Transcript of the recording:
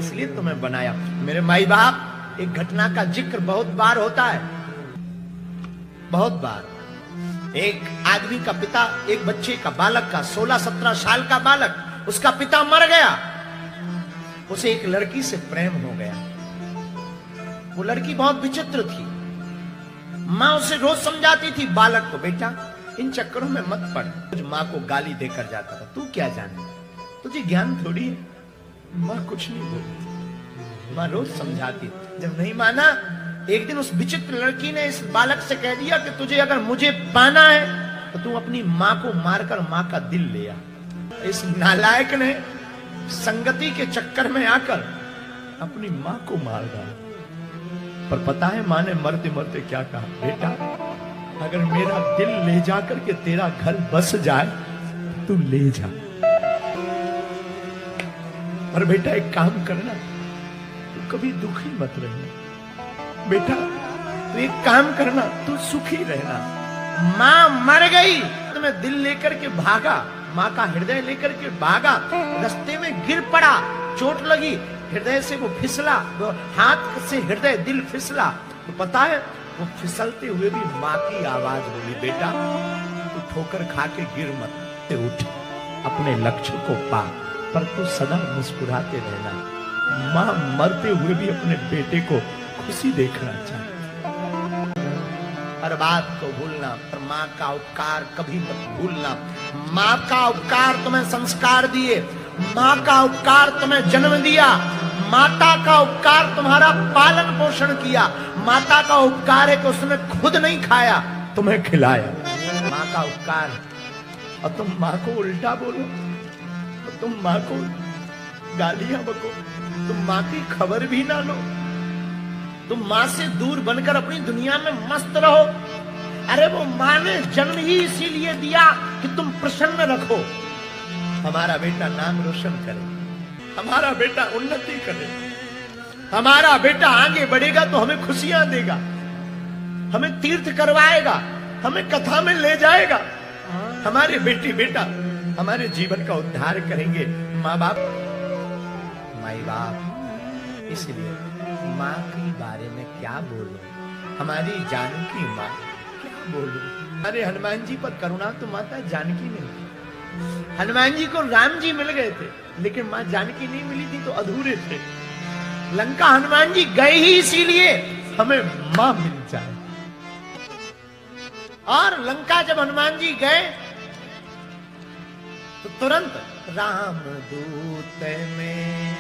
इसलिए तुम्हें बनाया। मेरे माई बाप, एक घटना का जिक्र बहुत बार होता है, बहुत बार। एक आदमी का पिता, एक बच्चे का, बालक का, 16-17 साल का बालक, उसका पिता मर गया। उसे एक लड़की से प्रेम हो गया। वो लड़की बहुत विचित्र थी। मां उसे रोज समझाती थी बालक को, बेटा इन चक्करों में मत पड़। मां को गाली देकर जाता था, तू क्या जाने, तुझे ज्ञान थोड़ी है। मां कुछ नहीं बोली, मां रोज समझाती। जब नहीं माना, एक दिन उस विचित्र लड़की ने इस बालक से कह दिया कि तुझे अगर मुझे पाना है तो तू अपनी मां को मारकर मां का दिल ले आ। इस नालायक ने संगति के चक्कर में आकर अपनी मां को मार डाला। पर पता है मां ने मरते मरते क्या कहा, बेटा अगर मेरा दिल ले जाकर के तेरा घर बस जाए तू ले जा, पर बेटा एक काम करना, तू कभी दुखी मत रहना। बेटा तू एक काम करना, तू सुखी रहना। मां मर गई तो मैं दिल लेकर के भागा, मां का हृदय लेकर के भागा, रास्ते में गिर पड़ा, चोट लगी, हृदय से वो फिसला, वो हाथ से हृदय दिल फिसला। तो पता है वो फिसलते हुए भी मां की आवाज बोली, बेटा तू ठोकर खा के गिर मत, ते उठ, अपने लक्ष्य को पा, पर तू सदा मुस्कुराते रहना। मां मरते हुए भी अपने बेटे को खुशी देखना चाहती। हर बात को भूलना, पर मां का उपकार कभी मत भूलना। मां का उपकार तुम्हें संस्कार दिए, मां का उपकार तुम्हें जन्म दिया, माता का उपकार तुम्हारा पालन पोषण किया। माता का उपकार है कि उसने खुद नहीं खाया, तुम्हें खिलाया। मां का उपकार, और तुम मां को उल्टा बोलो, और तुम मां को गालियां बको, तुम मां की खबर भी ना लो, तुम मां से दूर बनकर अपनी दुनिया में मस्त रहो। अरे वो मां ने जन्म ही इसीलिए दिया कि तुम प्रसन्न रखो। हमारा बेटा नाम रोशन करे, हमारा बेटा उन्नति करे, हमारा बेटा आगे बढ़ेगा तो हमें खुशियां देगा, हमें तीर्थ करवाएगा, हमें कथा में ले जाएगा। हमारे बेटी बेटा हमारे जीवन का उद्धार करेंगे। माँ बाप, माई बाप, इसलिए माँ के बारे में क्या बोलूं, हमारी जानकी माँ क्या बोलूं। अरे हनुमान जी पर करुणा तो माता जानकी ने, हनुमान जी को राम जी मिल गए थे, लेकिन मां जानकी नहीं मिली थी तो अधूरे थे। लंका हनुमान जी गए ही इसीलिए हमें मां मिल जाए। और लंका जब हनुमान जी गए तो तुरंत राम दूत में